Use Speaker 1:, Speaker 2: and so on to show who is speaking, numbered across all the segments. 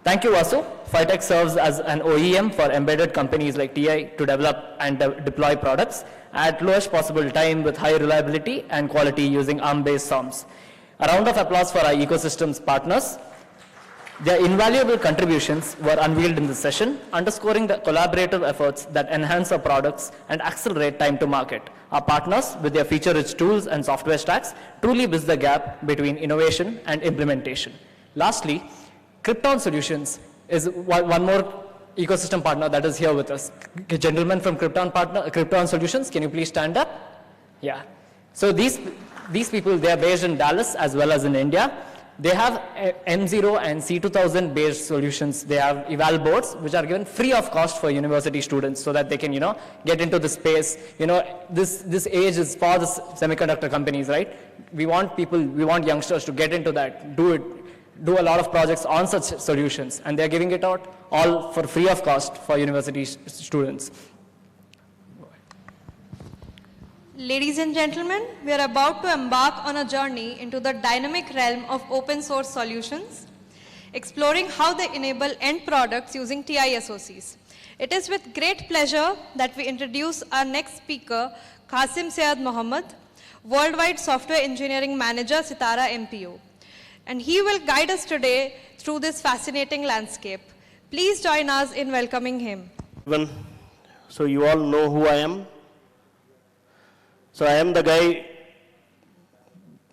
Speaker 1: Thank you, Vasu. Phytech serves as an OEM for embedded companies like TI to develop and deploy products at lowest possible time with high reliability and quality using ARM-based SOMs. A round of applause for our ecosystem's partners. Their invaluable contributions were unveiled in this session, underscoring the collaborative efforts that enhance our products and accelerate time to market. Our partners, with their feature-rich tools and software stacks, truly bridge the gap between innovation and implementation. Lastly, Krypton Solutions is one more ecosystem partner that is here with us. Gentlemen from Krypton Solutions, can you please stand up? Yeah. So these people, they are based in Dallas as well as in India. They have M0 and C2000 based solutions. They have eval boards which are given free of cost for university students so that they can, get into the space. This age is for the semiconductor companies, right? We want youngsters to get into that, do a lot of projects on such solutions, and they're giving it out all for free of cost for university students.
Speaker 2: Ladies and gentlemen, we are about to embark on a journey into the dynamic realm of open source solutions, exploring how they enable end products using TI SoCs. It is with great pleasure that we introduce our next speaker, Qasim Syed Mohammed, Worldwide Software Engineering Manager, Sitara MPO. And he will guide us today through this fascinating landscape. Please join us in welcoming him.
Speaker 3: So you all know who I am. So I am the guy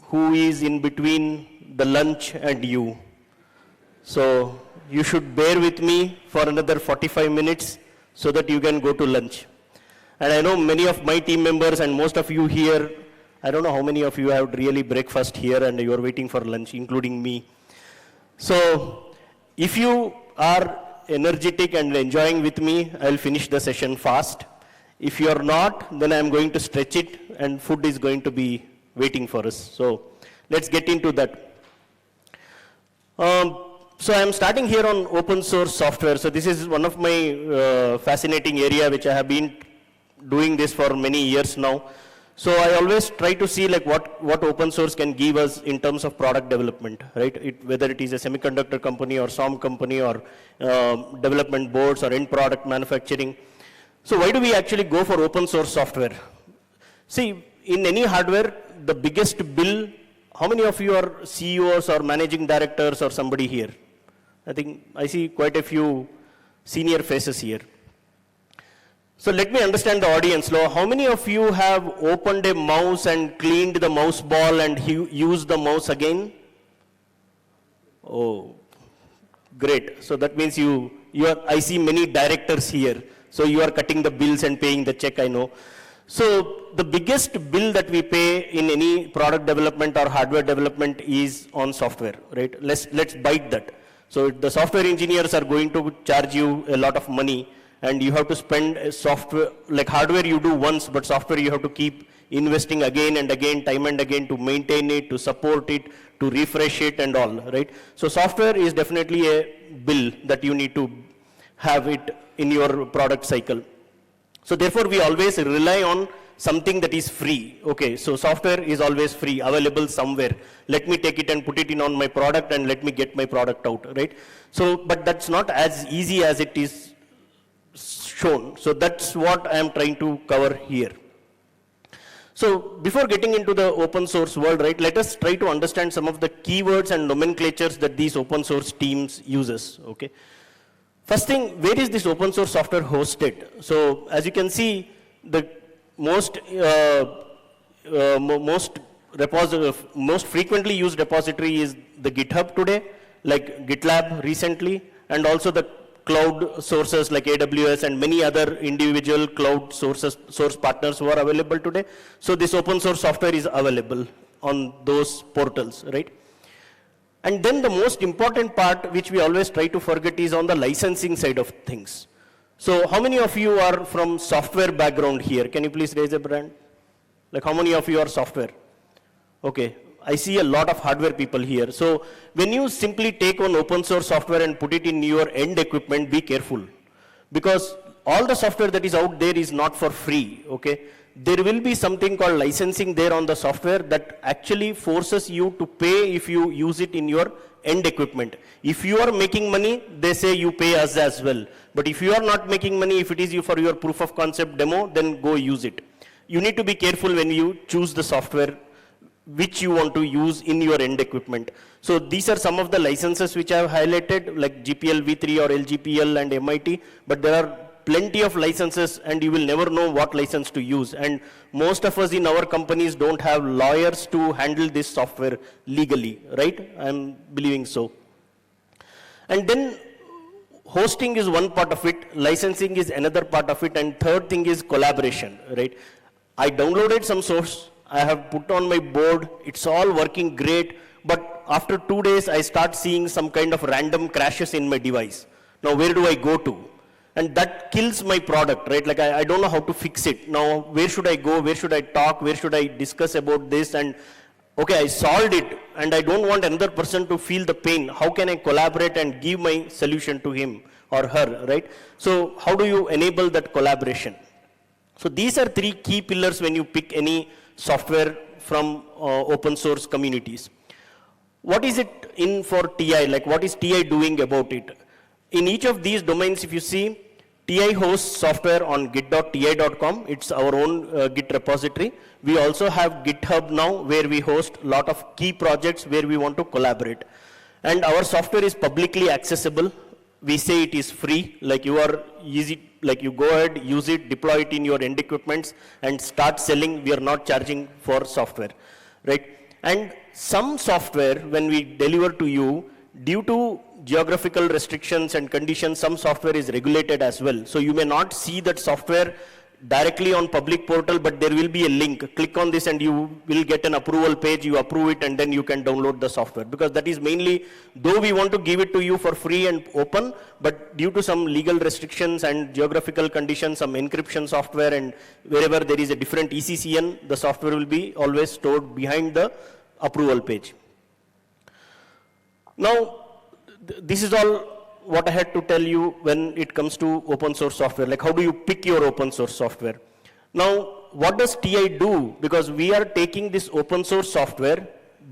Speaker 3: who is in between the lunch and you. So you should bear with me for another 45 minutes so that you can go to lunch. And I know many of my team members and most of you here, I don't know how many of you have really breakfast here and you are waiting for lunch, including me. So if you are energetic and enjoying with me, I'll finish the session fast. If you are not, then I'm going to stretch it and food is going to be waiting for us. So let's get into that. So I'm starting here on open source software. So this is one of my fascinating area which I have been doing this for many years now. So I always try to see like what open source can give us in terms of product development, right? Whether it is a semiconductor company or SOM company or development boards or end product manufacturing. So why do we actually go for open source software? See, in any hardware, the biggest bill, how many of you are CEOs or managing directors or somebody here? I think I see quite a few senior faces here. So let me understand the audience now. How many of you have opened a mouse and cleaned the mouse ball and used the mouse again? Oh, great. So that means I see many directors here. So you are cutting the bills and paying the check, I know. So the biggest bill that we pay in any product development or hardware development is on software, right? Let's bite that. So the software engineers are going to charge you a lot of money and you have to spend software, like hardware you do once, but software you have to keep investing again and again, time and again to maintain it, to support it, to refresh it and all, right? So software is definitely a bill that you need to have it in your product cycle. So therefore we always rely on something that is free. Okay, so software is always free, available somewhere. Let me take it and put it in on my product and let me get my product out, right? So, but that's not as easy as it is shown. So that's what I am trying to cover here. So before getting into the open source world, right, let us try to understand some of the keywords and nomenclatures that these open source teams uses, okay? First thing, where is this open source software hosted? So as you can see, the most frequently used repository is the GitHub today, like GitLab recently, and also the cloud sources like AWS and many other individual cloud source partners who are available today. So this open source software is available on those portals, right? And then the most important part, which we always try to forget, is on the licensing side of things. So how many of you are from software background here? Can you please raise a hand? Like how many of you are software? Okay, I see a lot of hardware people here. So when you simply take on open source software and put it in your end equipment, be careful. Because all the software that is out there is not for free, okay? There will be something called licensing there on the software that actually forces you to pay if you use it in your end equipment. If you are making money, they say you pay us as well. But if you are not making money, if it is you for your proof of concept demo, then go use it. You need to be careful when you choose the software which you want to use in your end equipment. So these are some of the licenses which I have highlighted, like GPL v3 or LGPL and MIT, but there are plenty of licenses and you will never know what license to use. And most of us in our companies don't have lawyers to handle this software legally, right? I'm believing so. And then hosting is one part of it, licensing is another part of it, and third thing is collaboration, right? I downloaded some source, I have put on my board, it's all working great, but after 2 days I start seeing some kind of random crashes in my device. Now where do I go to? And that kills my product, right? Like I don't know how to fix it. Now where should I go? Where should I talk? Where should I discuss about this? And okay, I solved it and I don't want another person to feel the pain. How can I collaborate and give my solution to him or her, right? So how do you enable that collaboration? So these are 3 key pillars when you pick any software from open source communities. What is it in for TI? Like what is TI doing about it? In each of these domains, if you see, TI hosts software on git.ti.com. It's our own Git repository. We also have GitHub now where we host a lot of key projects where we want to collaborate. And our software is publicly accessible. We say it is free, like you are easy, like you go ahead, use it, deploy it in your end equipments and start selling. We are not charging for software, right? And some software, when we deliver to you, due to geographical restrictions and conditions, some software is regulated as well. So you may not see that software directly on public portal, but there will be a link. Click on this and you will get an approval page, you approve it and then you can download the software. Because that is mainly, though we want to give it to you for free and open, but due to some legal restrictions and geographical conditions, some encryption software, and wherever there is a different ECCN, the software will be always stored behind the approval page. Now, this is all what I had to tell you when it comes to open source software, like how do you pick your open source software. Now, what does TI do? Because we are taking this open source software,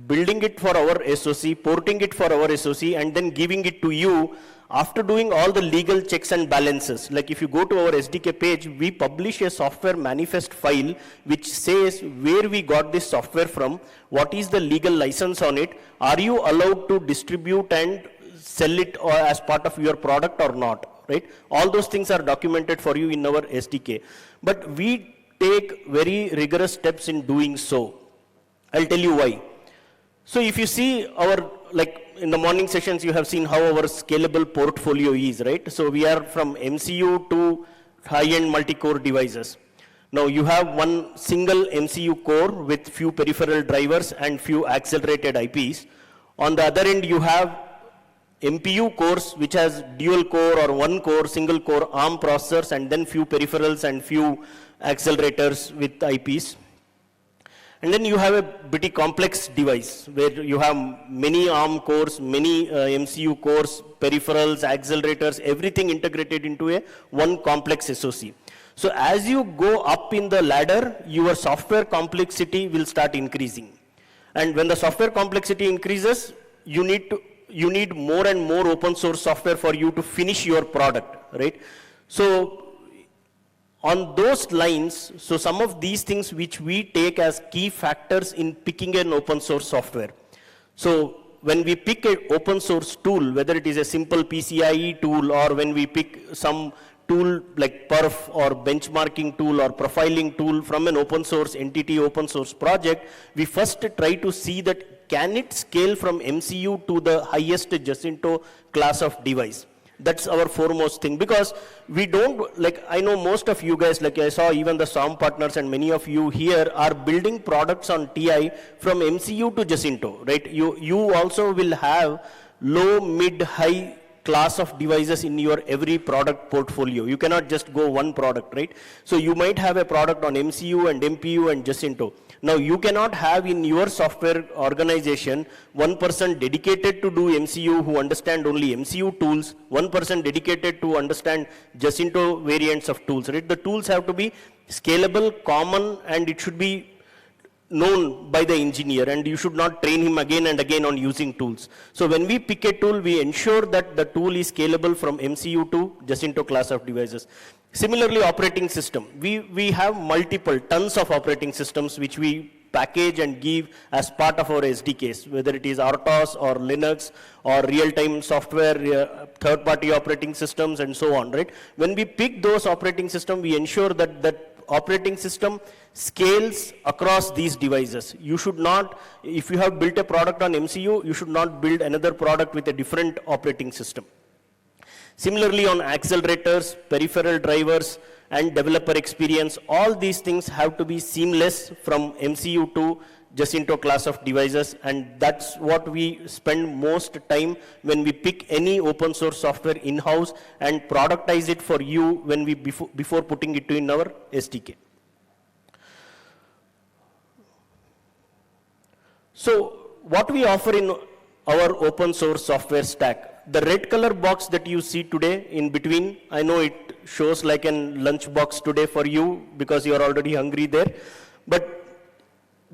Speaker 3: building it for our SOC, porting it for our SOC, and then giving it to you after doing all the legal checks and balances. Like if you go to our SDK page, we publish a software manifest file which says where we got this software from, what is the legal license on it, are you allowed to distribute and sell it as part of your product or not, right? All those things are documented for you in our SDK. But we take very rigorous steps in doing so. I'll tell you why. So if you see our, like in the morning sessions, you have seen how our scalable portfolio is, right? So we are from MCU to high-end multi-core devices. Now you have one single MCU core with few peripheral drivers and few accelerated IPs. On the other end, you have MPU cores which has dual core or one core, single core ARM processors and then few peripherals and few accelerators with IPs. And then you have a pretty complex device where you have many ARM cores, many MCU cores, peripherals, accelerators, everything integrated into a one complex SoC. So as you go up in the ladder, your software complexity will start increasing. And when the software complexity increases, you need more and more open source software for you to finish your product, right? So on those lines, so some of these things which we take as key factors in picking an open source software. So when we pick an open source tool, whether it is a simple PCIe tool or when we pick some tool like perf or benchmarking tool or profiling tool from an open source entity, open source project, we first try to see that can it scale from MCU to the highest Jacinto class of device. That's our foremost thing, because we don't, like I know most of you guys, like I saw even the SOM partners and many of you here are building products on TI from MCU to Jacinto, right? You also will have low, mid, high class of devices in your every product portfolio. You cannot just go one product, right? So you might have a product on MCU and MPU and Jacinto. Now you cannot have in your software organization one person dedicated to do MCU who understand only MCU tools, one person dedicated to understand Jacinto variants of tools, right? The tools have to be scalable, common, and it should be known by the engineer, and you should not train him again and again on using tools. So when we pick a tool, we ensure that the tool is scalable from MCU to Jacinto class of devices. Similarly, operating system. We have multiple, tons of operating systems which we package and give as part of our SDKs, whether it is RTOS or Linux or real-time software, third-party operating systems and so on, right? When we pick those operating systems, we ensure that that operating system scales across these devices. You should not, if you have built a product on MCU, you should not build another product with a different operating system. Similarly, on accelerators, peripheral drivers, and developer experience, all these things have to be seamless from MCU to Jacinto class of devices, and that's what we spend most time when we pick any open source software in-house and productize it for you when we before putting it in our SDK. So what we offer in our open source software stack, the red color box that you see today in between, I know it shows like a lunch box today for you because you are already hungry there, but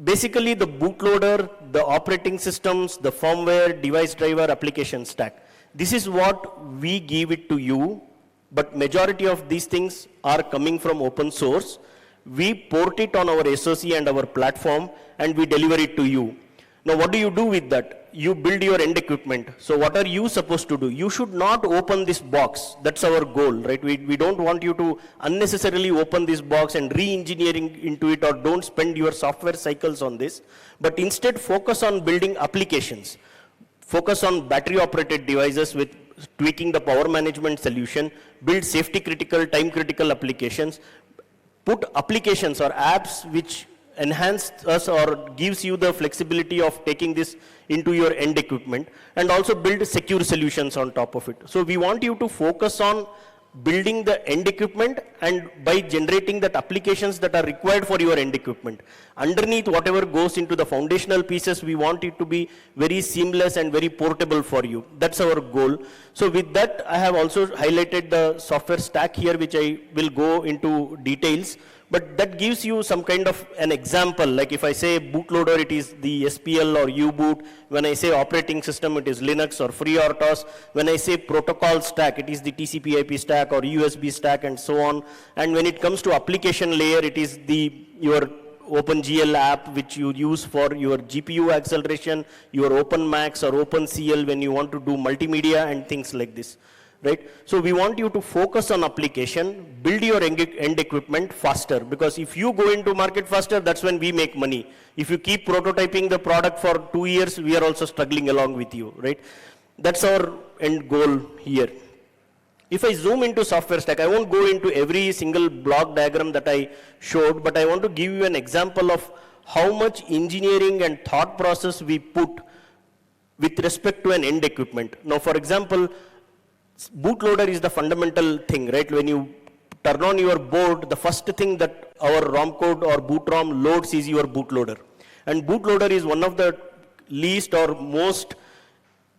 Speaker 3: basically the bootloader, the operating systems, the firmware, device driver, application stack. This is what we give it to you, but majority of these things are coming from open source. We port it on our SoC and our platform and we deliver it to you. Now what do you do with that? You build your end equipment. So what are you supposed to do? You should not open this box. That's our goal, right? We don't want you to unnecessarily open this box and re-engineering into it, or don't spend your software cycles on this, but instead focus on building applications. Focus on battery operated devices with tweaking the power management solution, build safety critical, time critical applications, put applications or apps which enhance us or gives you the flexibility of taking this into your end equipment, and also build secure solutions on top of it. So we want you to focus on building the end equipment and by generating that applications that are required for your end equipment. Underneath whatever goes into the foundational pieces, we want it to be very seamless and very portable for you. That's our goal. So with that, I have also highlighted the software stack here, which I will go into details. But that gives you some kind of an example. Like if I say bootloader, it is the SPL or U-boot. When I say operating system, it is Linux or FreeRTOS. When I say protocol stack, it is the TCP/IP stack or USB stack and so on. And when it comes to application layer, it is your OpenGL app which you use for your GPU acceleration, your OpenMax or OpenCL when you want to do multimedia and things like this. Right? So we want you to focus on application, build your end equipment faster, because if you go into market faster, that's when we make money. If you keep prototyping the product for 2 years, we are also struggling along with you, right? That's our end goal here. If I zoom into software stack, I won't go into every single block diagram that I showed, but I want to give you an example of how much engineering and thought process we put with respect to an end equipment. Now, for example, bootloader is the fundamental thing, right? When you turn on your board, the first thing that our ROM code or boot ROM loads is your bootloader. And bootloader is one of the least or most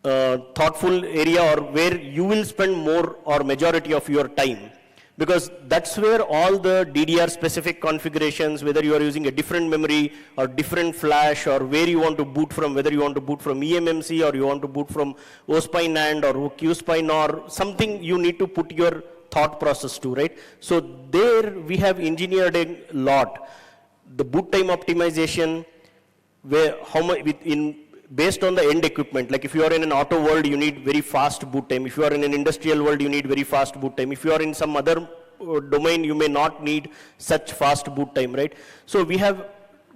Speaker 3: thoughtful area, or where you will spend more or majority of your time. Because that's where all the DDR specific configurations, whether you are using a different memory or different flash, or where you want to boot from, whether you want to boot from eMMC or you want to boot from OSPI NAND or QSPI or something, you need to put your thought process to, right? So there we have engineered a lot. The boot time optimization, where how much based on the end equipment. Like if you are in an auto world, you need very fast boot time. If you are in an industrial world, you need very fast boot time. If you are in some other domain, you may not need such fast boot time, right? So we have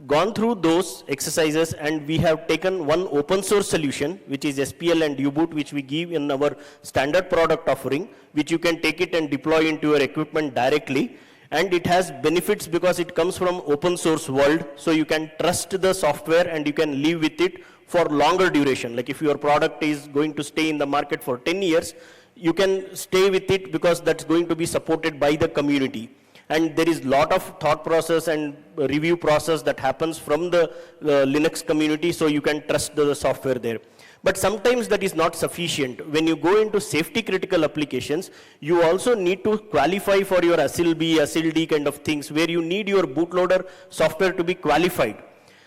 Speaker 3: gone through those exercises, and we have taken one open source solution, which is SPL and U-boot, which we give in our standard product offering, which you can take it and deploy into your equipment directly. And it has benefits because it comes from open source world, so you can trust the software and you can live with it for longer duration. Like if your product is going to stay in the market for 10 years, you can stay with it because that's going to be supported by the community. And there is lot of thought process and review process that happens from the Linux community, so you can trust the software there. But sometimes that is not sufficient. When you go into safety critical applications, you also need to qualify for your ASIL-B, ASIL-D kind of things, where you need your bootloader software to be qualified.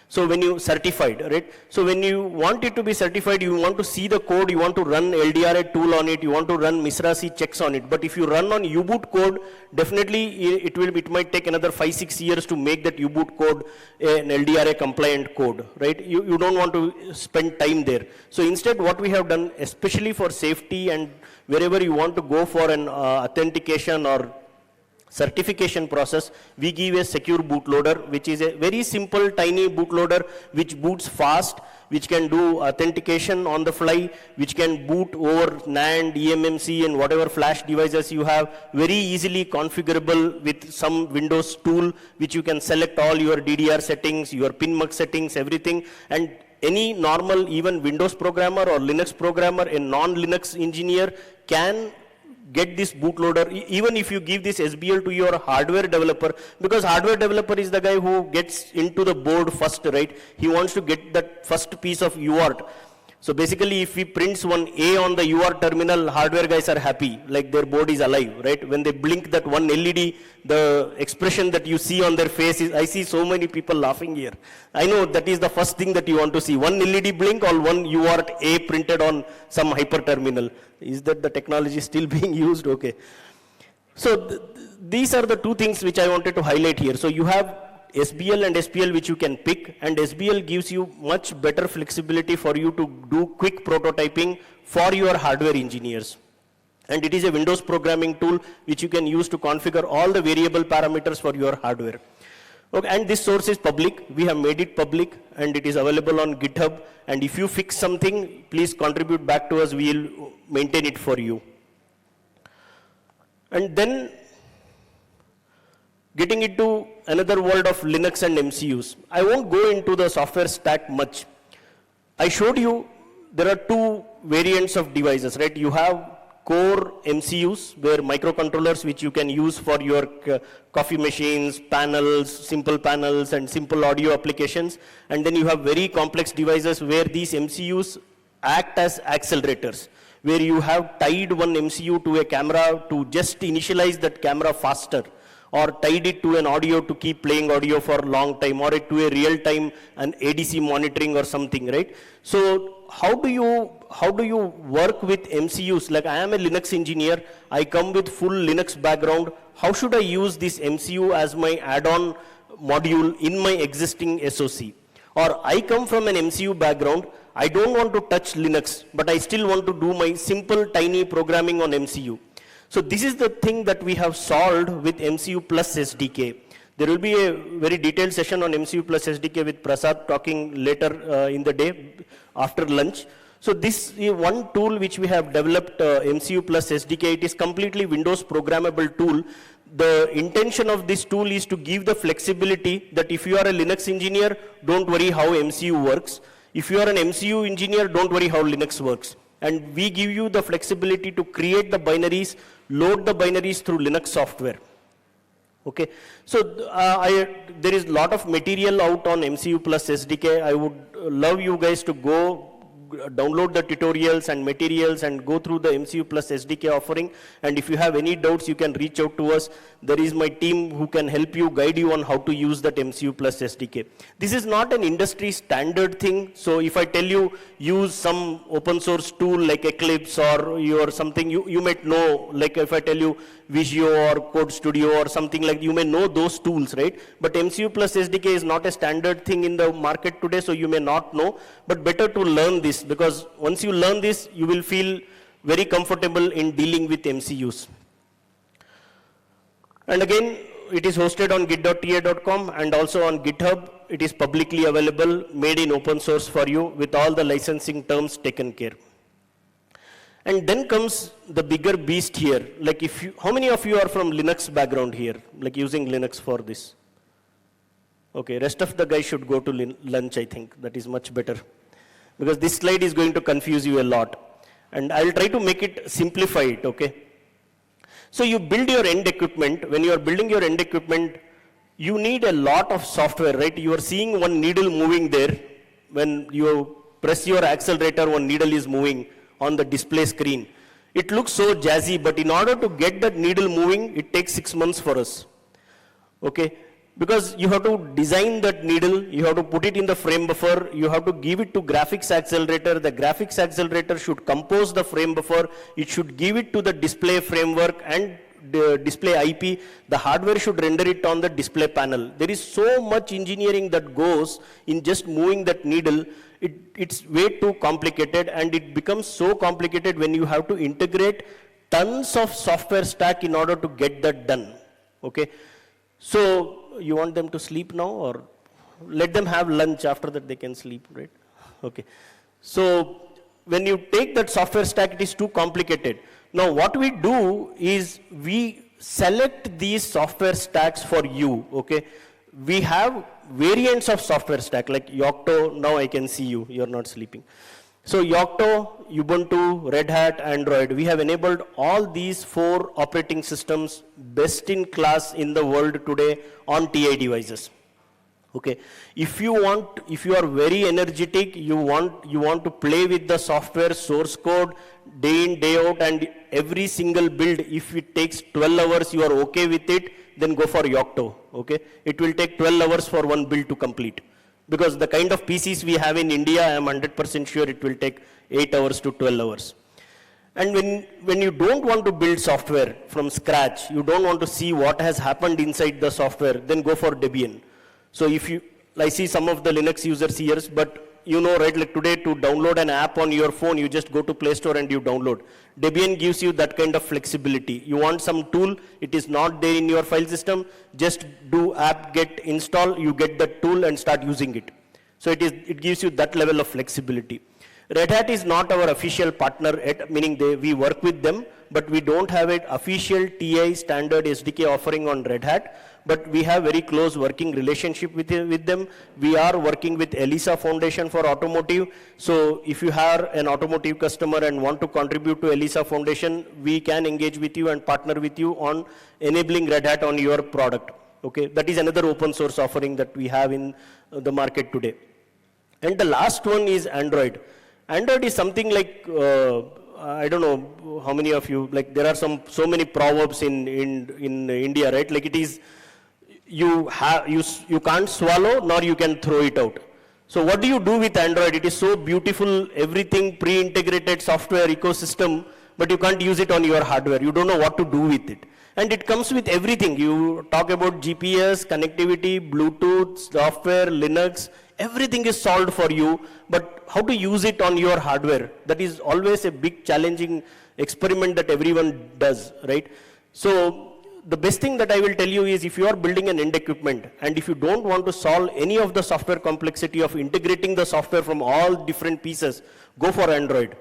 Speaker 3: So when you certified, right? So when you want it to be certified, you want to see the code, you want to run LDRA tool on it, you want to run MISRA-C checks on it. But if you run on U-boot code, definitely it might take another 5-6 years to make that U-boot code an LDRA compliant code, right? You don't want to spend time there. So instead, what we have done, especially for safety and wherever you want to go for an authentication or certification process, we give a secure bootloader, which is a very simple, tiny bootloader, which boots fast, which can do authentication on the fly, which can boot over NAND, eMMC, and whatever flash devices you have, very easily configurable with some Windows tool, which you can select all your DDR settings, your PinMux settings, everything, and any normal, even Windows programmer or Linux programmer, a non-Linux engineer can get this bootloader, even if you give this SBL to your hardware developer, because hardware developer is the guy who gets into the board first, right? He wants to get that first piece of UART. So basically, if he prints one A on the UART terminal, hardware guys are happy, like their board is alive, right? When they blink that one LED, the expression that you see on their face is, I see so many people laughing here. I know that is the first thing that you want to see, one LED blink or one UART A printed on some hyper terminal. Is that the technology still being used? Okay. So these are the two things which I wanted to highlight here. So you have SBL and SPL which you can pick, and SBL gives you much better flexibility for you to do quick prototyping for your hardware engineers. And it is a Windows programming tool which you can use to configure all the variable parameters for your hardware. Okay, and this source is public. We have made it public and it is available on GitHub. And if you fix something, please contribute back to us. We will maintain it for you. And then getting into another world of Linux and MCUs. I won't go into the software stack much. I showed you there are two variants of devices, right? You have core MCUs, where microcontrollers which you can use for your coffee machines, panels, and simple audio applications. And then you have very complex devices where these MCUs act as accelerators, where you have tied one MCU to a camera to just initialize that camera faster, or tied it to an audio to keep playing audio for a long time, or it to a real time and ADC monitoring or something, right? So how do you work with MCUs? Like, I am a Linux engineer, I come with full Linux background. How should I use this MCU as my add-on module in my existing SoC? Or I come from an MCU background, I don't want to touch Linux, but I still want to do my simple tiny programming on MCU. So this is the thing that we have solved with MCU Plus SDK. There will be a very detailed session on MCU Plus SDK with Prasad talking later in the day after lunch. So this is one tool which we have developed, MCU Plus SDK. It is completely Windows programmable tool. The intention of this tool is to give the flexibility that if you are a Linux engineer, don't worry how MCU works. If you are an MCU engineer, don't worry how Linux works. And we give you the flexibility to create the binaries, load the binaries through Linux software. Okay, so there is a lot of material out on MCU Plus SDK. I would love you guys to go download the tutorials and materials and go through the MCU Plus SDK offering. And if you have any doubts, you can reach out to us. There is my team who can help you, guide you on how to use that MCU Plus SDK. This is not an industry standard thing. So if I tell you use some open source tool like Eclipse or something, you might know, like if I tell you Visio or Code Studio or something like, you may know those tools, right? But MCU Plus SDK is not a standard thing in the market today, so you may not know, but better to learn this, because once you learn this, you will feel very comfortable in dealing with MCUs. And again, it is hosted on git.ta.com and also on GitHub. It is publicly available, made in open source for you with all the licensing terms taken care. And then comes the bigger beast here. Like how many of you are from Linux background here, like using Linux for this? Okay, rest of the guys should go to lunch, I think. That is much better. Because this slide is going to confuse you a lot. And I'll try to make it simplify it, okay? So you build your end equipment. When you are building your end equipment, you need a lot of software, right? You are seeing one needle moving there. When you press your accelerator, one needle is moving on the display screen. It looks so jazzy, but in order to get that needle moving, it takes 6 months for us, okay? Because you have to design that needle, you have to put it in the frame buffer, you have to give it to graphics accelerator, the graphics accelerator should compose the frame buffer, it should give it to the display framework and the display IP, the hardware should render it on the display panel. There is so much engineering that goes in just moving that needle, it's way too complicated, and it becomes so complicated when you have to integrate tons of software stack in order to get that done, okay? So, you want them to sleep now, or let them have lunch, after that they can sleep, right? Okay. So, when you take that software stack, it is too complicated. Now, what we do is we select these software stacks for you, okay? We have variants of software stack, like Yocto. Now I can see you, you're not sleeping. So Yocto, Ubuntu, Red Hat, Android, we have enabled all these 4 operating systems best in class in the world today on TI devices. Okay, if you are very energetic, you want to play with the software source code day in, day out, and every single build, if it takes 12 hours, you are okay with it, then go for Yocto, okay? It will take 12 hours for one build to complete. Because the kind of PCs we have in India, I am 100% sure it will take 8 hours to 12 hours. And when you don't want to build software from scratch, you don't want to see what has happened inside the software, then go for Debian. So I see some of the Linux users here, but you know, right, like today to download an app on your phone, you just go to Play Store and you download. Debian gives you that kind of flexibility. You want some tool, it is not there in your file system, just do apt-get install, you get the tool and start using it. So it gives you that level of flexibility. Red Hat is not our official partner, meaning we work with them, but we don't have an official TI standard SDK offering on Red Hat. But we have very close working relationship with them. We are working with ELISA Foundation for Automotive. So if you have an automotive customer and want to contribute to ELISA Foundation, we can engage with you and partner with you on enabling Red Hat on your product. Okay, that is another open source offering that we have in the market today. And the last one is Android. Android is something like, I don't know how many of you, like there are so many proverbs in India, right? Like it is, you can't swallow nor you can throw it out. So what do you do with Android? It is so beautiful, everything pre-integrated software ecosystem, but you can't use it on your hardware. You don't know what to do with it. And it comes with everything. You talk about GPS, connectivity, Bluetooth, software, Linux, everything is solved for you, but how to use it on your hardware? That is always a big challenging experiment that everyone does, right? So the best thing that I will tell you is if you are building an end equipment and if you don't want to solve any of the software complexity of integrating the software from all different pieces, go for Android.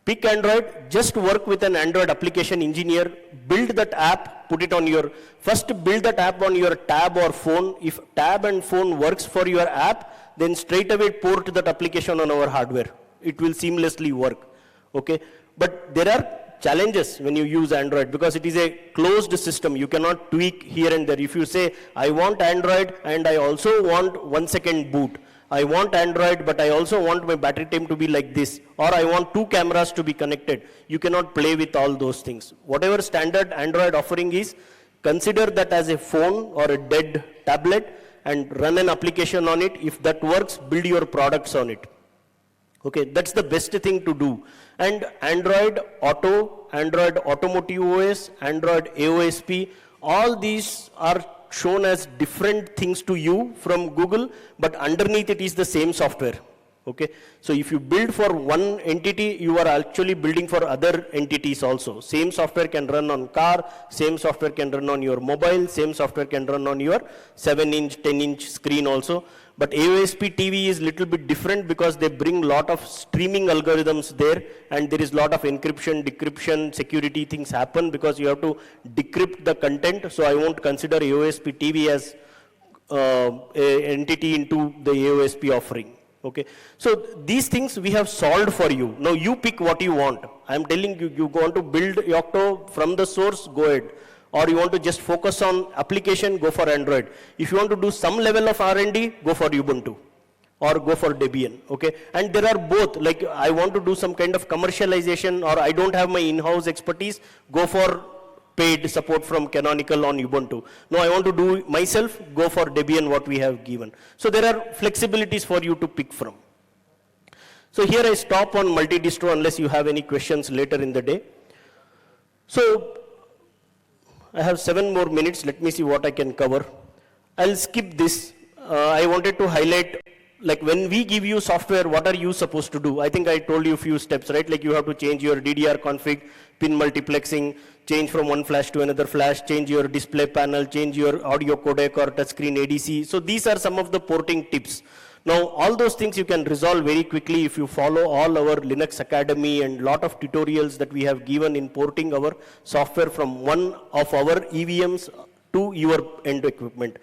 Speaker 3: Pick Android, just work with an Android application engineer, build that app, put it on first build that app on your tab or phone. If tab and phone works for your app, then straight away port that application on our hardware. It will seamlessly work, okay? But there are challenges when you use Android because it is a closed system. You cannot tweak here and there. If you say, I want Android and I also want 1 second boot. I want Android, but I also want my battery time to be like this, or I want 2 cameras to be connected. You cannot play with all those things. Whatever standard Android offering is, consider that as a phone or a dead tablet and run an application on it. If that works, build your products on it. Okay, that's the best thing to do. And Android Auto, Android Automotive OS, Android AOSP, all these are shown as different things to you from Google, but underneath it is the same software. Okay, so if you build for one entity, you are actually building for other entities also. Same software can run on car, same software can run on your mobile, same software can run on your 7-inch, 10-inch screen also. But AOSP TV is little bit different because they bring lot of streaming algorithms there, and there is lot of encryption, decryption, security things happen because you have to decrypt the content. So I won't consider AOSP TV as an entity into the AOSP offering. Okay, so these things we have solved for you. Now you pick what you want. I'm telling you, you want to build Yocto from the source, go ahead. Or you want to just focus on application, go for Android. If you want to do some level of R&D, go for Ubuntu or go for Debian, okay? And there are both, like I want to do some kind of commercialization or I don't have my in-house expertise, go for paid support from Canonical on Ubuntu. No, I want to do myself, go for Debian, what we have given. So there are flexibilities for you to pick from. So here I stop on multi-distro unless you have any questions later in the day. So I have 7 more minutes. Let me see what I can cover. I'll skip this. I wanted to highlight, like when we give you software, what are you supposed to do? I think I told you a few steps, right? Like you have to change your DDR config, pin multiplexing, change from one flash to another flash, change your display panel, change your audio codec or touchscreen ADC. So these are some of the porting tips. Now, all those things you can resolve very quickly if you follow all our Linux Academy and lot of tutorials that we have given in porting our software from one of our EVMs to your end equipment.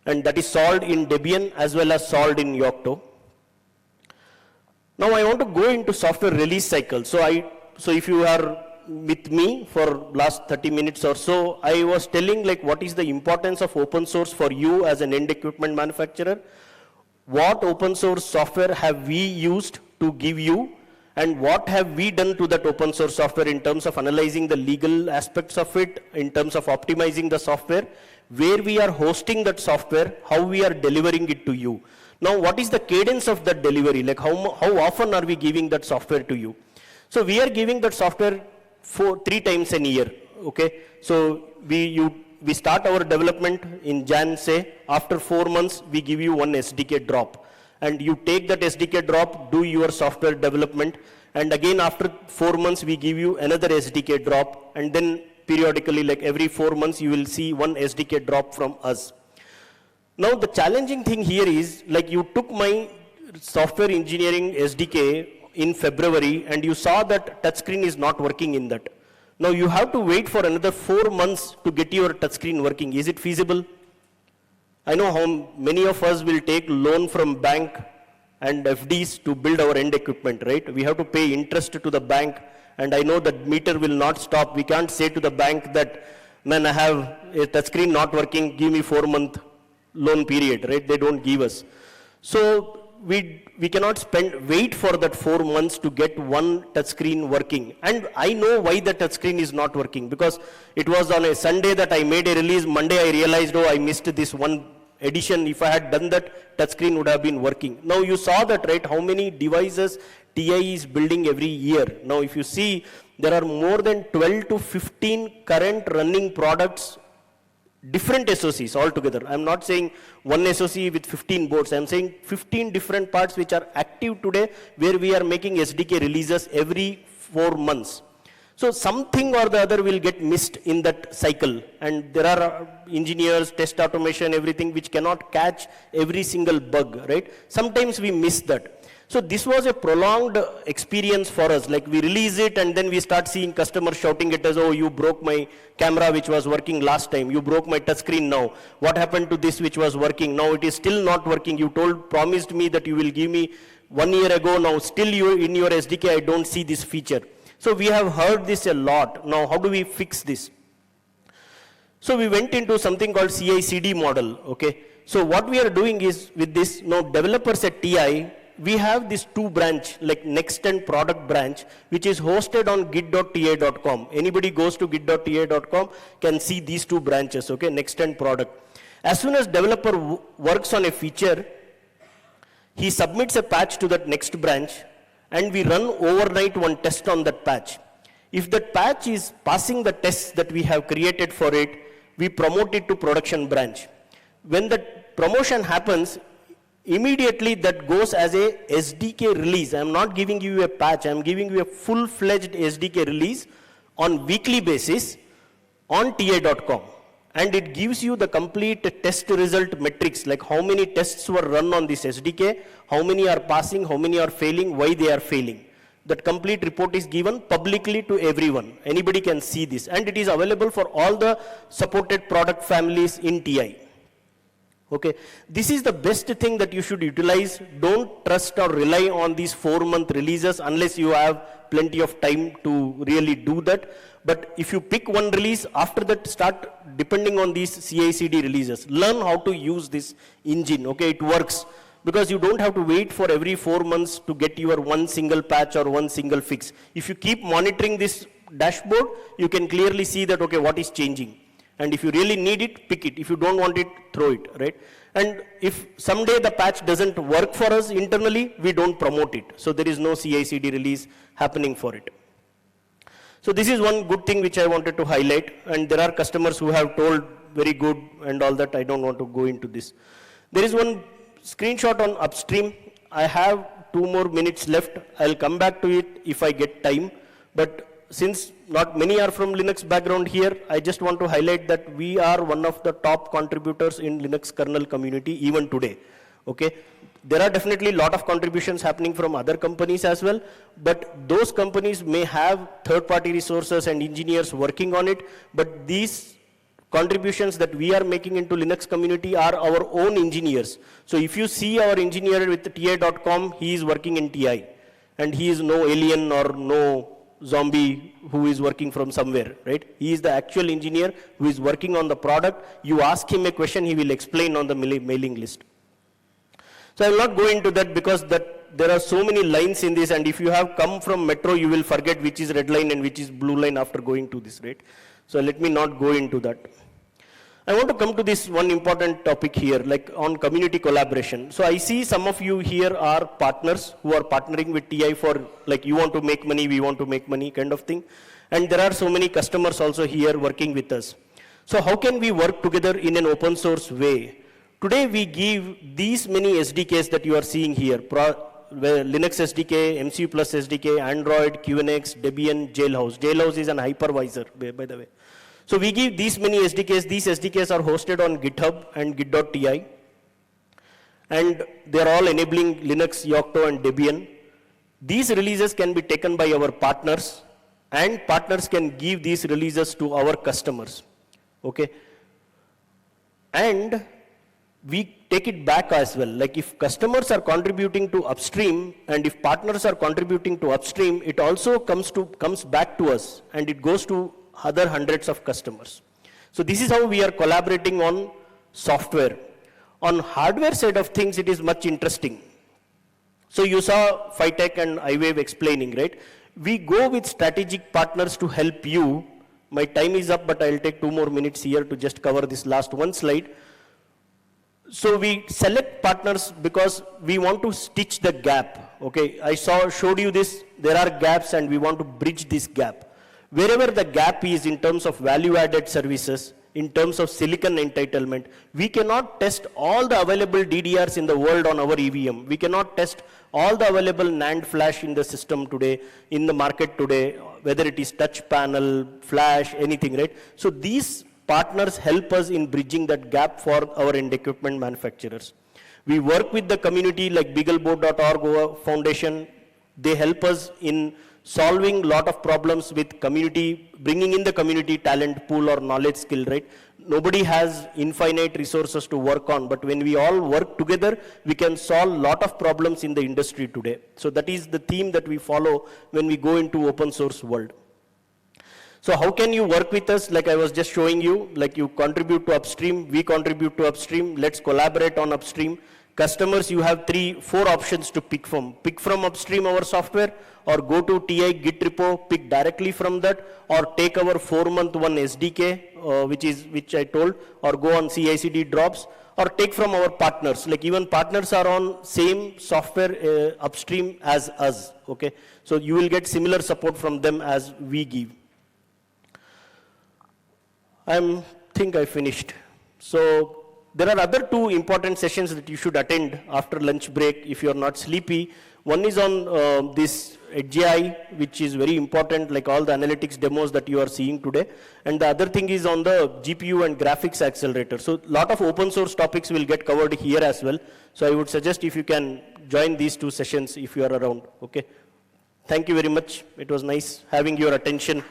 Speaker 3: And that is solved in Debian as well as solved in Yocto. Now, I want to go into software release cycle. So if you are with me for last 30 minutes or so, I was telling like what is the importance of open source for you as an end equipment manufacturer. What open source software have we used to give you and what have we done to that open source software in terms of analyzing the legal aspects of it, in terms of optimizing the software, where we are hosting that software, how we are delivering it to you. Now, what is the cadence of that delivery? Like how often are we giving that software to you? So we are giving that software 3 times a year, okay? So we start our development in Jan, say, after 4 months, we give you one SDK drop. And you take that SDK drop, do your software development, and again after 4 months, we give you another SDK drop, and then periodically, like every 4 months, you will see one SDK drop from us. Now, the challenging thing here is, like you took my software engineering SDK in February, and you saw that touchscreen is not working in that. Now you have to wait for another 4 months to get your touchscreen working. Is it feasible? I know how many of us will take loan from bank and FDs to build our end equipment, right? We have to pay interest to the bank, and I know that meter will not stop. We can't say to the bank that, man, I have a touchscreen not working, give me 4-month loan period, right? They don't give us. So we cannot wait for that 4 months to get one touchscreen working. And I know why the touchscreen is not working, because it was on a Sunday that I made a release. Monday I realized, oh, I missed this one edition. If I had done that, touchscreen would have been working. Now you saw that, right? How many devices TI is building every year. Now if you see, there are more than 12 to 15 current running products, different SoCs altogether. I'm not saying one SoC with 15 boards. I'm saying 15 different parts which are active today, where we are making SDK releases every 4 months. So something or the other will get missed in that cycle. And there are engineers, test automation, everything which cannot catch every single bug, right? Sometimes we miss that. So this was a prolonged experience for us. Like we release it and then we start seeing customers shouting at us, oh, you broke my camera which was working last time. You broke my touchscreen now. What happened to this which was working? Now it is still not working. You promised me that you will give me 1 year ago. Now still in your SDK, I don't see this feature. So we have heard this a lot. Now how do we fix this? So we went into something called CI/CD model, okay? So what we are doing is with this, now developers at TI, we have this 2 branch, like Nextend product branch, which is hosted on git.ti.com. Anybody goes to git.ti.com can see these 2 branches, okay, Nextend product. As soon as developer works on a feature, he submits a patch to that next branch, and we run overnight one test on that patch. If that patch is passing the tests that we have created for it, we promote it to production branch. When that promotion happens, immediately that goes as a SDK release. I'm not giving you a patch, I'm giving you a full-fledged SDK release on weekly basis on ti.com. And it gives you the complete test result metrics, like how many tests were run on this SDK, how many are passing, how many are failing, why they are failing. That complete report is given publicly to everyone. Anybody can see this. And it is available for all the supported product families in TI. Okay, this is the best thing that you should utilize. Don't trust or rely on these 4-month releases unless you have plenty of time to really do that. But if you pick one release, after that start depending on these CI/CD releases. Learn how to use this engine, okay, it works. Because you don't have to wait for every 4 months to get your one single patch or one single fix. If you keep monitoring this dashboard, you can clearly see that, okay, what is changing. And if you really need it, pick it. If you don't want it, throw it, right? And if someday the patch doesn't work for us internally, we don't promote it. So there is no CI/CD release happening for it. So this is one good thing which I wanted to highlight. And there are customers who have told very good and all that. I don't want to go into this. There is one screenshot on upstream. I have 2 more minutes left. I'll come back to it if I get time. But since not many are from Linux background here, I just want to highlight that we are one of the top contributors in Linux kernel community even today. Okay, there are definitely a lot of contributions happening from other companies as well, but those companies may have third-party resources and engineers working on it, but these contributions that we are making into Linux community are our own engineers. So if you see our engineer with TI.com, he is working in TI, and he is no alien or no zombie who is working from somewhere, right? He is the actual engineer who is working on the product. You ask him a question, he will explain on the mailing list. So I will not go into that because there are so many lines in this, and if you have come from Metro, you will forget which is red line and which is blue line after going to this, right? So let me not go into that. I want to come to this one important topic here, like on community collaboration. So I see some of you here are partners who are partnering with TI for, like, you want to make money, we want to make money kind of thing. And there are so many customers also here working with us. So how can we work together in an open source way? Today we give these many SDKs that you are seeing here, Linux SDK, MCU Plus SDK, Android, QNX, Debian, Jailhouse. Jailhouse is an hypervisor, by the way. So we give these many SDKs. These SDKs are hosted on GitHub and git.ti. And they are all enabling Linux, Yocto, and Debian. These releases can be taken by our partners, and partners can give these releases to our customers. Okay? And we take it back as well. Like if customers are contributing to upstream, and if partners are contributing to upstream, it also comes back to us, and it goes to other hundreds of customers. So this is how we are collaborating on software. On hardware side of things, it is much interesting. So you saw Phytech and iWave explaining, right? We go with strategic partners to help you. My time is up, but I'll take 2 more minutes here to just cover this last one slide. So we select partners because we want to stitch the gap. Okay, I showed you this. There are gaps, and we want to bridge this gap. Wherever the gap is in terms of value-added services, in terms of silicon entitlement, we cannot test all the available DDRs in the world on our EVM. We cannot test all the available NAND flash in the system today, in the market today, whether it is touch panel, flash, anything, right? So these partners help us in bridging that gap for our end equipment manufacturers. We work with the community like beagleboard.org Foundation. They help us in solving a lot of problems with community, bringing in the community talent pool or knowledge skill, right? Nobody has infinite resources to work on, but when we all work together, we can solve a lot of problems in the industry today. So that is the theme that we follow when we go into open source world. So how can you work with us? Like I was just showing you, like you contribute to upstream, we contribute to upstream, let's collaborate on upstream. Customers, you have 4 options to pick from. Pick from upstream our software, or go to TI Git repo, pick directly from that, or take our 4-month one SDK, which I told, or go on CI/CD drops, or take from our partners. Like even partners are on same software upstream as us. Okay, so you will get similar support from them as we give. I think I finished. So there are other 2 important sessions that you should attend after lunch break if you are not sleepy. One is on this HGI, which is very important, like all the analytics demos that you are seeing today. And the other thing is on the GPU and graphics accelerator. So a lot of open source topics will get covered here as well. So I would suggest if you can join these 2 sessions if you are around. Okay. Thank you very much. It was nice having your attention.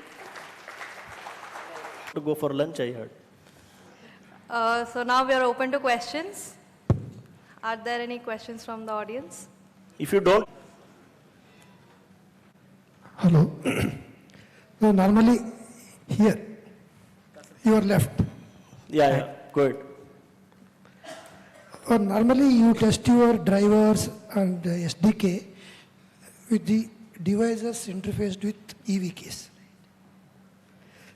Speaker 3: To go for lunch, I heard.
Speaker 2: So now we are open to questions. Are there any questions from the audience?
Speaker 3: If you don't,
Speaker 4: Hello. No, normally here, your left.
Speaker 3: yeah, good.
Speaker 4: Normally you test your drivers and SDK with the devices interfaced with EVKs.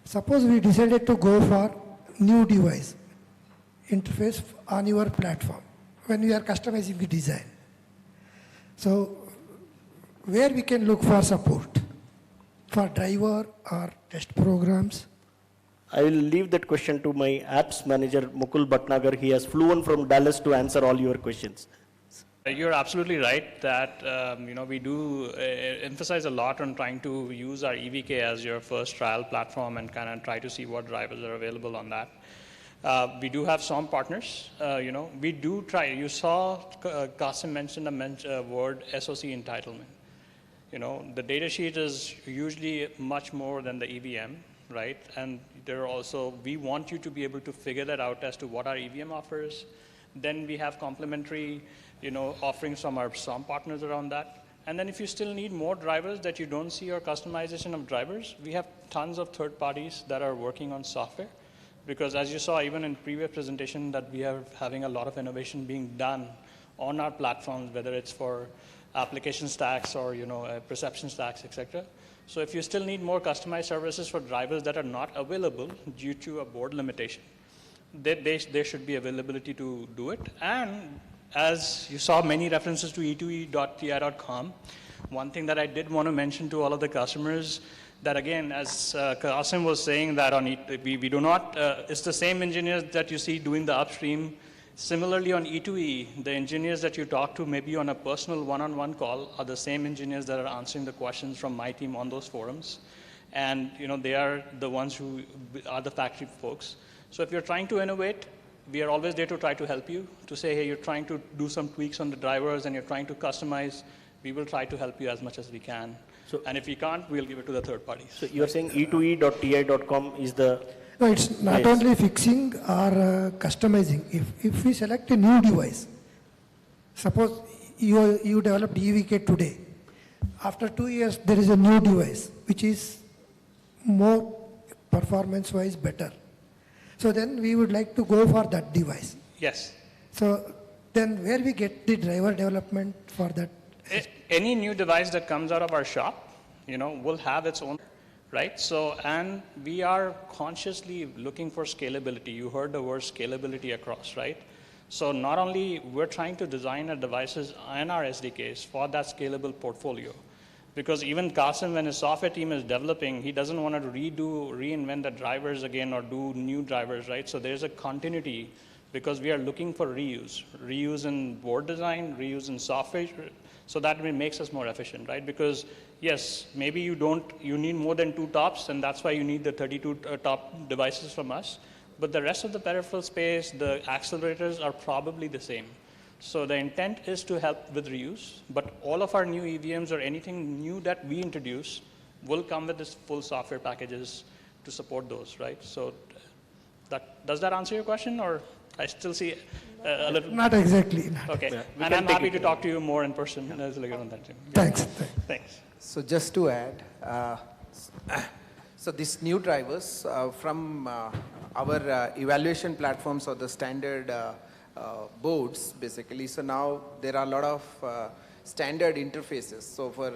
Speaker 4: Suppose we decided to go for new device interface on your platform when we are customizing the design. So where we can look for support for driver or test programs?
Speaker 3: I will leave that question to my apps manager, Mukul Bhatnagar. He has flown from Dallas to answer all your questions.
Speaker 5: You're absolutely right that we do emphasize a lot on trying to use our EVK as your first trial platform and kind of try to see what drivers are available on that. We do have some partners. We do try. You saw Qasim mention a word SOC entitlement. The data sheet is usually much more than the EVM, right? And there are also, we want you to be able to figure that out as to what our EVM offers. Then we have complementary, offerings from our SOM partners around that. And then if you still need more drivers that you don't see or customization of drivers, we have tons of third parties that are working on software. Because as you saw, even in previous presentation, that we are having a lot of innovation being done on our platforms, whether it's for application stacks or perception stacks, etc. So if you still need more customized services for drivers that are not available due to a board limitation, there should be availability to do it. And as you saw many references to e2e.ti.com, one thing that I did want to mention to all of the customers that again, as Qasim was saying that on we do not, it's the same engineers that you see doing the upstream. Similarly on E2E, the engineers that you talk to maybe on a personal one-on-one call are the same engineers that are answering the questions from my team on those forums. And they are the ones who are the factory folks. So if you're trying to innovate, we are always there to try to help you, to say, hey, you're trying to do some tweaks on the drivers and you're trying to customize, we will try to help you as much as we can. And if we can't, we'll give it to the third parties.
Speaker 3: So you're saying e2e.ti.com is the...
Speaker 4: No, it's not
Speaker 3: Yes.
Speaker 4: only fixing or customizing. If we select a new device, suppose you developed EVK today. After 2 years, there is a new device which is more performance-wise better. So then we would like to go for that device.
Speaker 5: Yes.
Speaker 4: So then where we get the driver development for that?
Speaker 5: Any new device that comes out of our shop, will have its own, right? So, and we are consciously looking for scalability. You heard the word scalability across, right? So not only we're trying to design our devices and our SDKs for that scalable portfolio, because even Qasim, when his software team is developing, he doesn't want to reinvent the drivers again or do new drivers, right? So there's a continuity because we are looking for reuse in board design, reuse in software, so that makes us more efficient, right? Because yes, maybe you need more than 2 tops, and that's why you need the 32 top devices from us. But the rest of the peripheral space, the accelerators are probably the same. So the intent is to help with reuse, but all of our new EVMs or anything new that we introduce will come with this full software packages to support those, right? So does that answer your question, or I still see a little?
Speaker 4: Not exactly.
Speaker 5: Okay,
Speaker 3: Yeah,
Speaker 5: and I'm happy to talk to you more in person later on that too.
Speaker 4: Thanks.
Speaker 5: Thanks.
Speaker 6: So just to add, so these new drivers from our evaluation platforms or the standard boards basically. So now there are a lot of standard interfaces. So for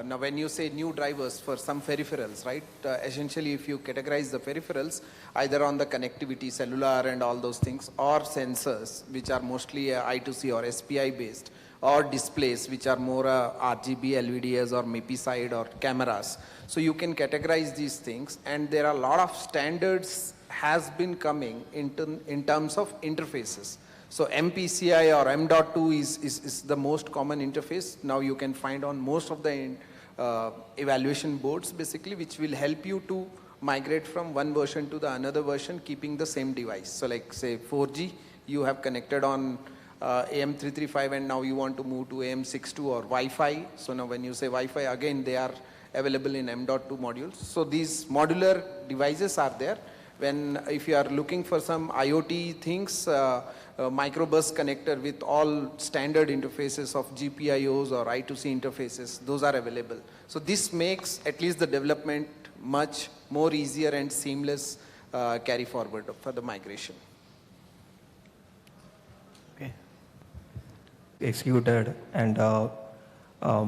Speaker 6: now when you say new drivers for some peripherals, right? Essentially if you categorize the peripherals either on the connectivity, cellular and all those things, or sensors which are mostly I2C or SPI based, or displays which are more RGB, LVDs or MIPI side or cameras. So you can categorize these things, and there are a lot of standards has been coming in terms of interfaces. So MPCI or M.2 is the most common interface. Now you can find on most of the evaluation boards basically, which will help you to migrate from one version to the another version keeping the same device. So like say 4G, you have connected on AM335 and now you want to move to AM62 or Wi-Fi. So now when you say Wi-Fi, again they are available in M.2 modules. So these modular devices are there if you are looking for some IoT things, microbus connector with all standard interfaces of GPIOs or I2C interfaces, those are available. So this makes at least the development much more easier and seamless carry forward for the migration.
Speaker 7: Okay. Executed and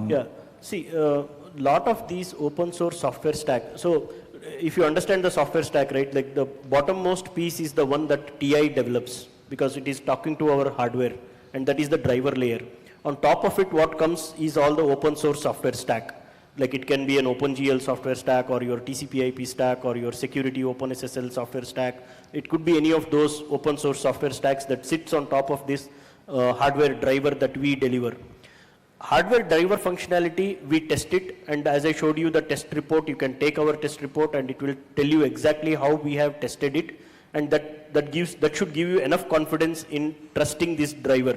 Speaker 3: Yeah, see, lot of these open source software stack. So if you understand the software stack, right, like the bottommost piece is the one that TI develops because it is talking to our hardware, and that is the driver layer. On top of it, what comes is all the open source software stack. Like it can be an OpenGL software stack or your TCP/IP stack or your security OpenSSL software stack. It could be any of those open source software stacks that sits on top of this hardware driver that we deliver. Hardware driver functionality, we test it, and as I showed you the test report, you can take our test report and it will tell you exactly how we have tested it, and that should give you enough confidence in trusting this driver.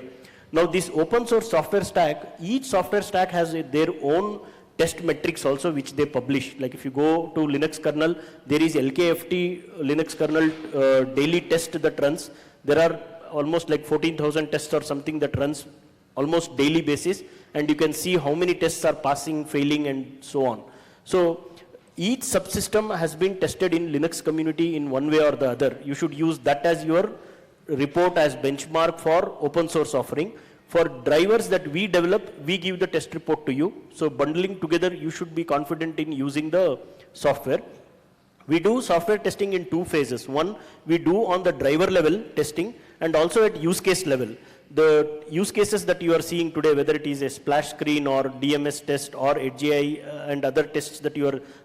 Speaker 3: Now this open source software stack, each software stack has their own test metrics also which they publish. Like if you go to Linux kernel, there is LKFT Linux kernel daily test that runs. There are almost like 14,000 tests or something that runs almost daily basis, and you can see how many tests are passing, failing, and so on. So each subsystem has been tested in Linux community in one way or the other. You should use that as your report as benchmark for open source offering. For drivers that we develop, we give the test report to you. So bundling together, you should be confident in using the software. We do software testing in two phases. One, we do on the driver level testing, and also at use case level. The use cases that you are seeing today, whether it is a splash screen or DMS test or HGI and other tests that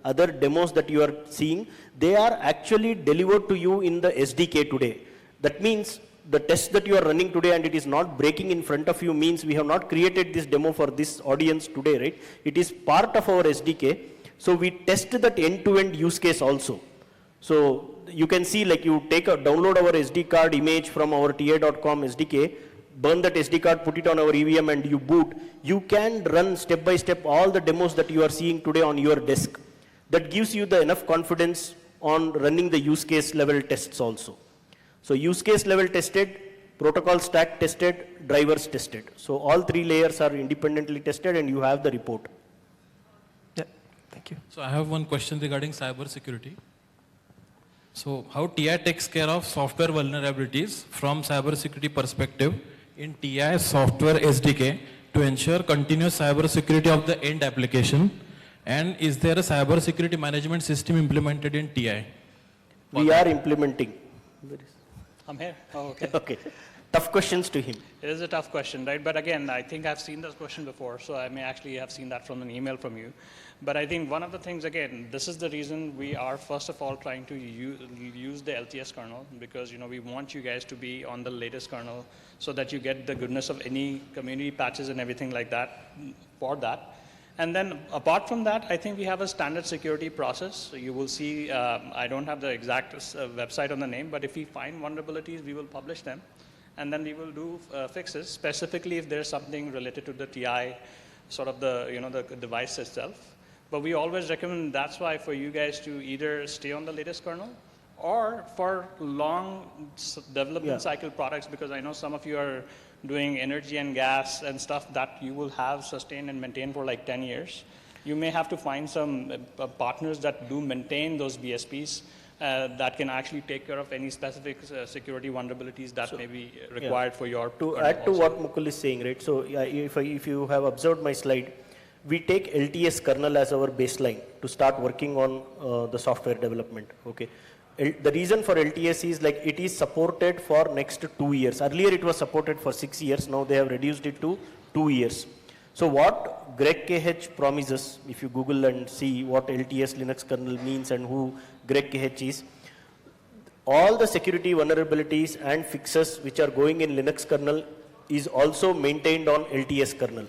Speaker 3: other demos that you are seeing, they are actually delivered to you in the SDK today. That means the test that you are running today and it is not breaking in front of you means we have not created this demo for this audience today, right? It is part of our SDK. So we test that end-to-end use case also. So you can see, like, you download our SD card image from our ti.com SDK, burn that SD card, put it on our EVM and you boot. You can run step by step all the demos that you are seeing today on your desk. That gives you the enough confidence on running the use case level tests also. So use case level tested, protocol stack tested, drivers tested. So all three layers are independently tested and you have the report.
Speaker 7: yeah, thank you.
Speaker 8: So I have one question regarding cyber security. So how TI takes care of software vulnerabilities from cyber security perspective in TI software SDK to ensure continuous cyber security of the end application, and is there a cyber security management system implemented in TI?
Speaker 3: We are implementing.
Speaker 5: I'm here. Oh, okay.
Speaker 3: Okay. Tough questions to him.
Speaker 5: It is a tough question, right? But again, I think I've seen this question before, so I may actually have seen that from an email from you. But I think one of the things, again, this is the reason we are first of all trying to use the LTS kernel, because we want you guys to be on the latest kernel so that you get the goodness of any community patches and everything like that for that. And then apart from that, I think we have a standard security process. So you will see, I don't have the exact website on the name, but if we find vulnerabilities, we will publish them. And then we will do fixes, specifically if there's something related to the TI, sort of the device itself. But we always recommend, that's why for you guys to either stay on the latest kernel or for long development cycle products, because I know some of you are doing energy and gas and stuff that you will have sustained and maintained for like 10 years. You may have to find some partners that do maintain those BSPs that can actually take care of any specific security vulnerabilities that may be required for your
Speaker 3: To add to what Mukul is saying, right? So if you have observed my slide, we take LTS kernel as our baseline to start working on the software development. Okay. The reason for LTS is like it is supported for next 2 years. Earlier it was supported for 6 years. Now they have reduced it to 2 years. So what Greg KH promises, if you Google and see what LTS Linux kernel means and who Greg KH is, all the security vulnerabilities and fixes which are going in Linux kernel is also maintained on LTS kernel.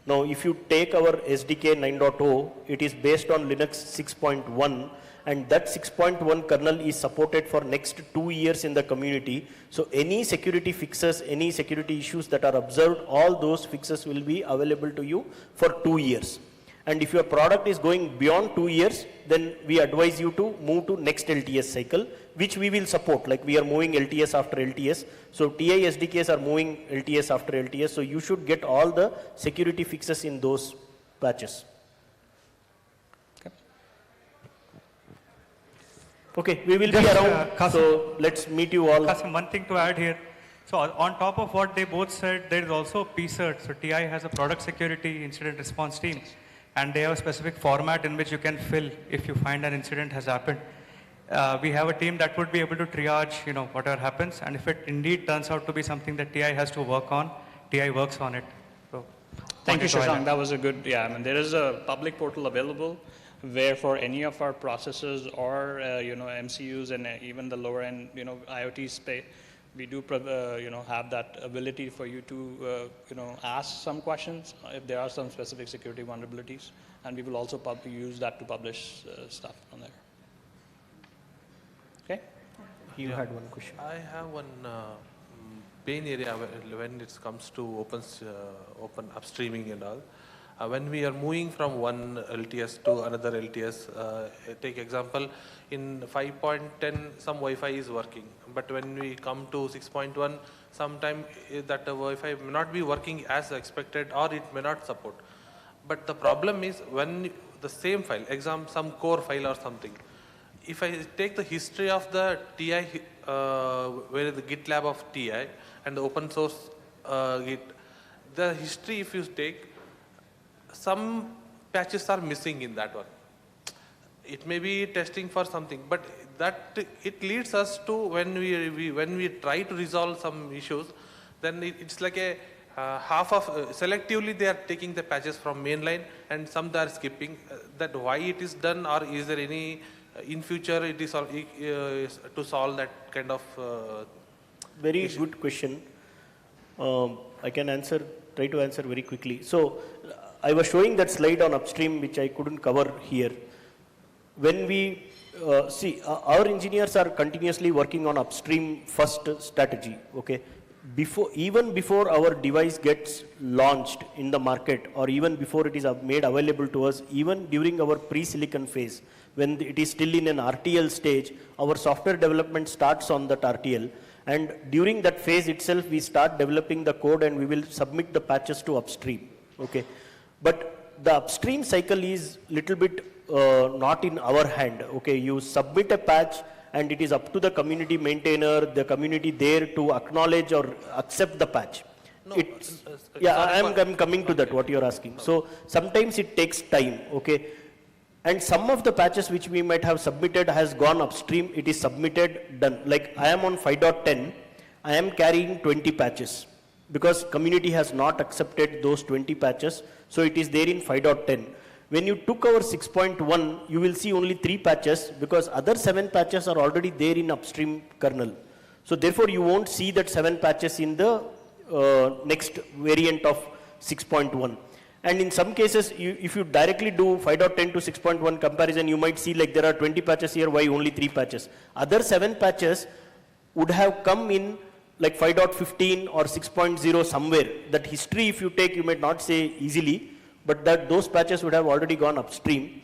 Speaker 3: Now if you take our SDK 9.0, it is based on Linux 6.1, and that 6.1 kernel is supported for next 2 years in the community. So any security fixes, any security issues that are observed, all those fixes will be available to you for 2 years. And if your product is going beyond 2 years, then we advise you to move to next LTS cycle, which we will support. Like we are moving LTS after LTS. So TI SDKs are moving LTS after LTS. So you should get all the security fixes in those patches. Okay, we will be
Speaker 9: Just,
Speaker 3: around.
Speaker 9: Qasim.
Speaker 3: So let's meet you all.
Speaker 9: Qasim, one thing to add here. So on top of what they both said, there is also PCERT. So TI has a product security incident response team, and they have a specific format in which you can fill if you find an incident has happened. We have a team that would be able to triage, whatever happens, and if it indeed turns out to be something that TI has to work on, TI works on it. So,
Speaker 5: Thank you,
Speaker 9: wanted to highlight.
Speaker 5: Shashank. That was a good, there is a public portal available where for any of our processors or, MCUs and even the lower end, IoT space, we do, have that ability for you to, ask some questions if there are some specific security vulnerabilities, and we will also use that to publish stuff on there. Okay?
Speaker 3: You had one question.
Speaker 10: I have one pain area when it comes to open upstreaming and all. When we are moving from one LTS to another LTS, take example, in 5.10 some Wi-Fi is working, but when we come to 6.1, sometime that Wi-Fi may not be working as expected or it may not support. But the problem is when the same file, some core file or something, if I take the history of the TI, where is the GitLab of TI and the open source Git, the history if you take, some patches are missing in that one. It may be testing for something, but that it leads us to when we try to resolve some issues, then it's like a half of selectively they are taking the patches from mainline and some they are skipping. That why it is done, or is there any in future it is to solve that kind of
Speaker 3: Very good question. I can try to answer very quickly. So I was showing that slide on upstream, which I couldn't cover here. When we our engineers are continuously working on upstream first strategy. Okay, even before our device gets launched in the market, or even before it is made available to us, even during our pre-silicon phase, when it is still in an RTL stage, our software development starts on that RTL. And during that phase itself, we start developing the code and we will submit the patches to upstream. Okay, but the upstream cycle is little bit not in our hand. Okay, you submit a patch and it is up to the community maintainer, the community there to acknowledge or accept the patch.
Speaker 10: No,
Speaker 3: I'm coming to that, what you're asking. So sometimes it takes time. Okay, and some of the patches which we might have submitted has gone upstream, it is submitted, done. Like I am on 5.10, I am carrying 20 patches because community has not accepted those 20 patches, so it is there in 5.10. When you took our 6.1, you will see only 3 patches because other 7 patches are already there in upstream kernel. So therefore you won't see that 7 patches in the next variant of 6.1. And in some cases, if you directly do 5.10 to 6.1 comparison, you might see like there are 20 patches here, why only 3 patches? Other 7 patches would have come in like 5.15 or 6.0 somewhere. That history, if you take, you might not say easily, but that those patches would have already gone upstream.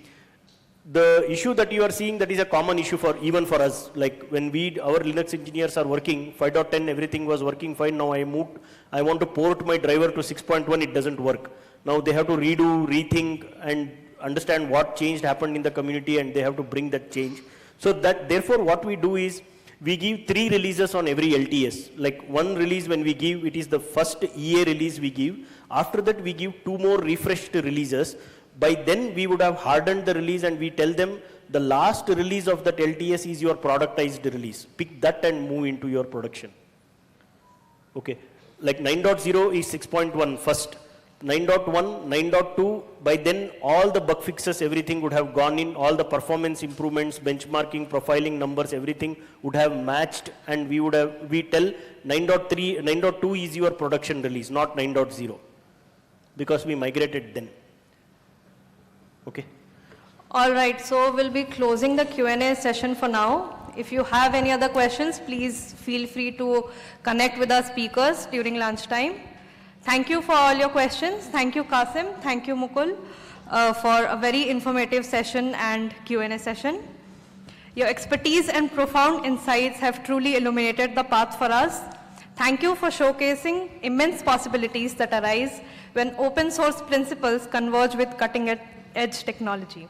Speaker 3: The issue that you are seeing, that is a common issue for even for us. Like when our Linux engineers are working, 5.10 everything was working fine. Now I want to port my driver to 6.1, it doesn't work. Now they have to redo, rethink and understand what changed happened in the community, and they have to bring that change. So that therefore what we do is we give 3 releases on every LTS. Like one release when we give, it is the first EA release we give. After that we give 2 more refreshed releases. By then we would have hardened the release and we tell them the last release of that LTS is your productized release. Pick that and move into your production. Okay, like 9.0 is 6.1 first. 9.1, 9.2, by then all the bug fixes, everything would have gone in, all the performance improvements, benchmarking, profiling numbers, everything would have matched, and we tell 9.3, 9.2 is your production release, not 9.0, because we migrated then. Okay.
Speaker 2: All right, so we'll be closing the Q&A session for now. If you have any other questions, please feel free to connect with our speakers during lunchtime. Thank you for all your questions. Thank you, Qasim. Thank you, Mukul. for a very informative session and Q&A session. Your expertise and profound insights have truly illuminated the path for us. Thank you for showcasing immense possibilities that arise when open source principles converge with cutting-edge technology.